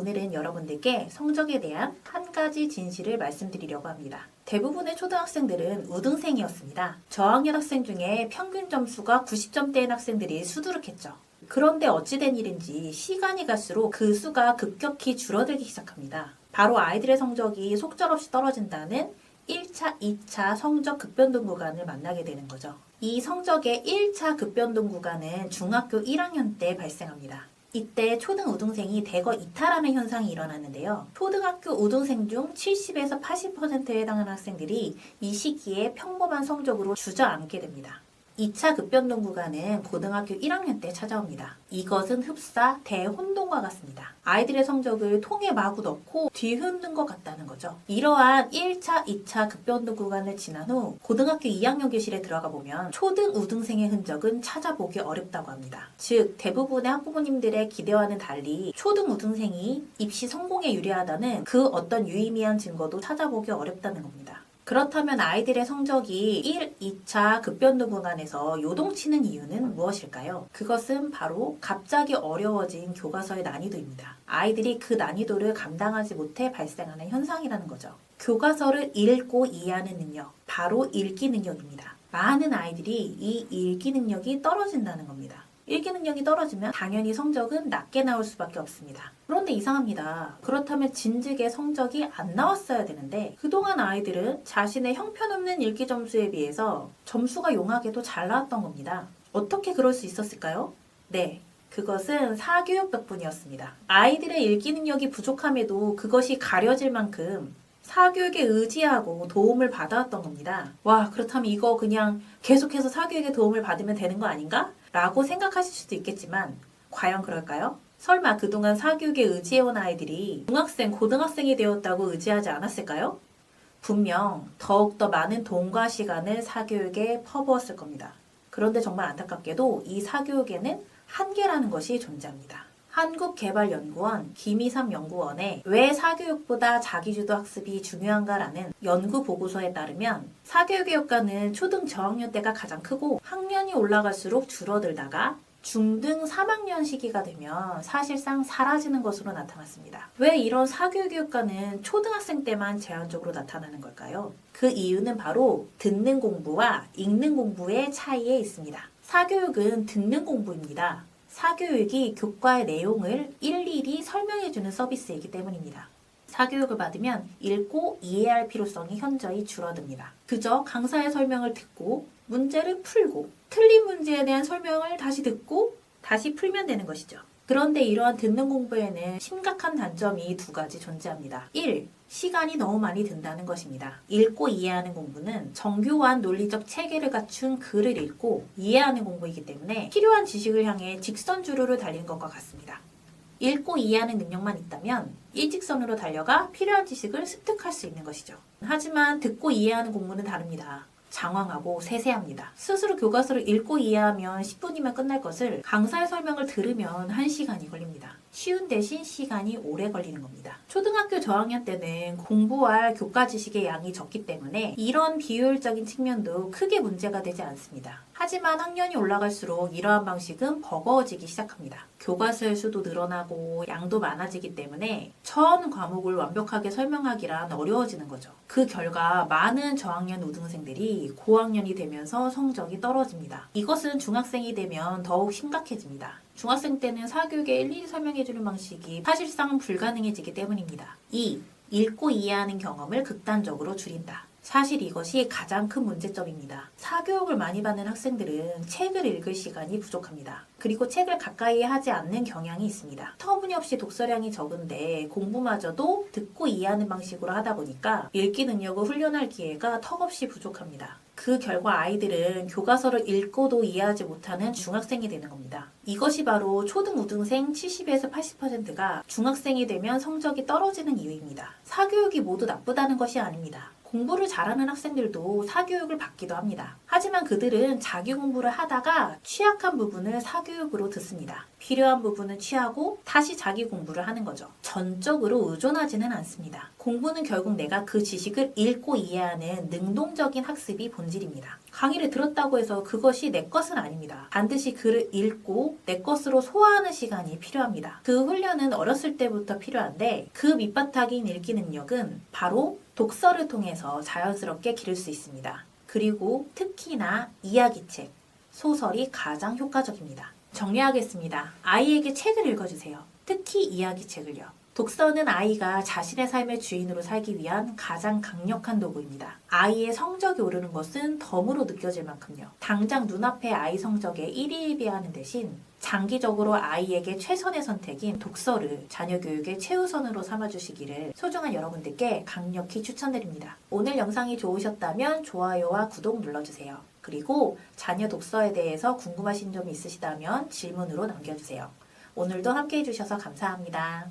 오늘은 여러분들께 성적에 대한 한 가지 진실을 말씀드리려고 합니다. 대부분의 초등학생들은 우등생이었습니다. 저학년 학생 중에 평균 점수가 90점대인 학생들이 수두룩했죠. 그런데 어찌된 일인지 시간이 갈수록 그 수가 급격히 줄어들기 시작합니다. 바로 아이들의 성적이 속절없이 떨어진다는 1차, 2차 성적 급변동 구간을 만나게 되는 거죠. 이 성적의 1차 급변동 구간은 중학교 1학년 때 발생합니다. 이때 초등 우등생이 대거 이탈하는 현상이 일어났는데요. 초등학교 우등생 중 70에서 80%에 해당하는 학생들이 이 시기에 평범한 성적으로 주저앉게 됩니다. 2차 급변동 구간은 고등학교 1학년 때 찾아옵니다. 이것은 흡사 대혼동과 같습니다. 아이들의 성적을 통에 마구 넣고 뒤흔든 것 같다는 거죠. 이러한 1차, 2차 급변동 구간을 지난 후 고등학교 2학년 교실에 들어가 보면 초등 우등생의 흔적은 찾아보기 어렵다고 합니다. 즉 대부분의 학부모님들의 기대와는 달리 초등 우등생이 입시 성공에 유리하다는 그 어떤 유의미한 증거도 찾아보기 어렵다는 겁니다. 그렇다면 아이들의 성적이 1, 2차 급변동 구간에서 요동치는 이유는 무엇일까요? 그것은 바로 갑자기 어려워진 교과서의 난이도입니다. 아이들이 그 난이도를 감당하지 못해 발생하는 현상이라는 거죠. 교과서를 읽고 이해하는 능력, 바로 읽기 능력입니다. 많은 아이들이 이 읽기 능력이 떨어진다는 겁니다. 읽기 능력이 떨어지면 당연히 성적은 낮게 나올 수밖에 없습니다. 그런데 이상합니다. 그렇다면 진즉에 성적이 안 나왔어야 되는데 그동안 아이들은 자신의 형편없는 읽기 점수에 비해서 점수가 용하게도 잘 나왔던 겁니다. 어떻게 그럴 수 있었을까요? 네. 그것은 사교육 덕분이었습니다. 아이들의 읽기 능력이 부족함에도 그것이 가려질 만큼 사교육에 의지하고 도움을 받아왔던 겁니다. 와, 그렇다면 이거 그냥 계속해서 사교육의 도움을 받으면 되는 거 아닌가? 라고 생각하실 수도 있겠지만 과연 그럴까요? 설마 그동안 사교육에 의지해온 아이들이 중학생, 고등학생이 되었다고 의지하지 않았을까요? 분명 더욱더 많은 돈과 시간을 사교육에 퍼부었을 겁니다. 그런데 정말 안타깝게도 이 사교육에는 한계라는 것이 존재합니다. 한국개발연구원 김희삼 연구원의 왜 사교육보다 자기주도 학습이 중요한가라는 연구 보고서에 따르면 사교육의 효과는 초등 저학년 때가 가장 크고 학년이 올라갈수록 줄어들다가 중등 3학년 시기가 되면 사실상 사라지는 것으로 나타났습니다. 왜 이런 사교육의 효과는 초등학생 때만 제한적으로 나타나는 걸까요? 그 이유는 바로 듣는 공부와 읽는 공부의 차이에 있습니다. 사교육은 듣는 공부입니다. 사교육이 교과의 내용을 일일이 설명해주는 서비스이기 때문입니다. 사교육을 받으면 읽고 이해할 필요성이 현저히 줄어듭니다. 그저 강사의 설명을 듣고 문제를 풀고 틀린 문제에 대한 설명을 다시 듣고 다시 풀면 되는 것이죠. 그런데 이러한 듣는 공부에는 심각한 단점이 두 가지 존재합니다. 1. 시간이 너무 많이 든다는 것입니다. 읽고 이해하는 공부는 정교한 논리적 체계를 갖춘 글을 읽고 이해하는 공부이기 때문에 필요한 지식을 향해 직선주로를 달리는 것과 같습니다. 읽고 이해하는 능력만 있다면 일직선으로 달려가 필요한 지식을 습득할 수 있는 것이죠. 하지만 듣고 이해하는 공부는 다릅니다. 장황하고 세세합니다. 스스로 교과서를 읽고 이해하면 10분이면 끝날 것을 강사의 설명을 들으면 1시간이 걸립니다. 쉬운 대신 시간이 오래 걸리는 겁니다. 초등학교 저학년 때는 공부할 교과 지식의 양이 적기 때문에 이런 비효율적인 측면도 크게 문제가 되지 않습니다. 하지만 학년이 올라갈수록 이러한 방식은 버거워지기 시작합니다. 교과서의 수도 늘어나고 양도 많아지기 때문에 전 과목을 완벽하게 설명하기란 어려워지는 거죠. 그 결과 많은 저학년 우등생들이 고학년이 되면서 성적이 떨어집니다. 이것은 중학생이 되면 더욱 심각해집니다. 중학생 때는 사교육에 일일이 설명해주는 방식이 사실상 불가능해지기 때문입니다. 2. 읽고 이해하는 경험을 극단적으로 줄인다. 사실 이것이 가장 큰 문제점입니다. 사교육을 많이 받는 학생들은 책을 읽을 시간이 부족합니다. 그리고 책을 가까이 하지 않는 경향이 있습니다. 터무니없이 독서량이 적은데 공부마저도 듣고 이해하는 방식으로 하다 보니까 읽기 능력을 훈련할 기회가 턱없이 부족합니다. 그 결과 아이들은 교과서를 읽고도 이해하지 못하는 중학생이 되는 겁니다. 이것이 바로 초등 우등생 70에서 80%가 중학생이 되면 성적이 떨어지는 이유입니다. 사교육이 모두 나쁘다는 것이 아닙니다. 공부를 잘하는 학생들도 사교육을 받기도 합니다. 하지만 그들은 자기 공부를 하다가 취약한 부분을 사교육으로 듣습니다. 필요한 부분은 취하고 다시 자기 공부를 하는 거죠. 전적으로 의존하지는 않습니다. 공부는 결국 내가 그 지식을 읽고 이해하는 능동적인 학습이 본질입니다. 강의를 들었다고 해서 그것이 내 것은 아닙니다. 반드시 글을 읽고 내 것으로 소화하는 시간이 필요합니다. 그 훈련은 어렸을 때부터 필요한데 그 밑바탕인 읽기 능력은 바로 독서를 통해서 자연스럽게 기를 수 있습니다. 그리고 특히나 이야기책, 소설이 가장 효과적입니다. 정리하겠습니다. 아이에게 책을 읽어주세요. 특히 이야기책을요. 독서는 아이가 자신의 삶의 주인으로 살기 위한 가장 강력한 도구입니다. 아이의 성적이 오르는 것은 덤으로 느껴질 만큼요. 당장 눈앞의 아이 성적에 일희일비하는 대신 장기적으로 아이에게 최선의 선택인 독서를 자녀 교육의 최우선으로 삼아주시기를 소중한 여러분들께 강력히 추천드립니다. 오늘 영상이 좋으셨다면 좋아요와 구독 눌러주세요. 그리고 자녀 독서에 대해서 궁금하신 점이 있으시다면 질문으로 남겨주세요. 오늘도 함께 해주셔서 감사합니다.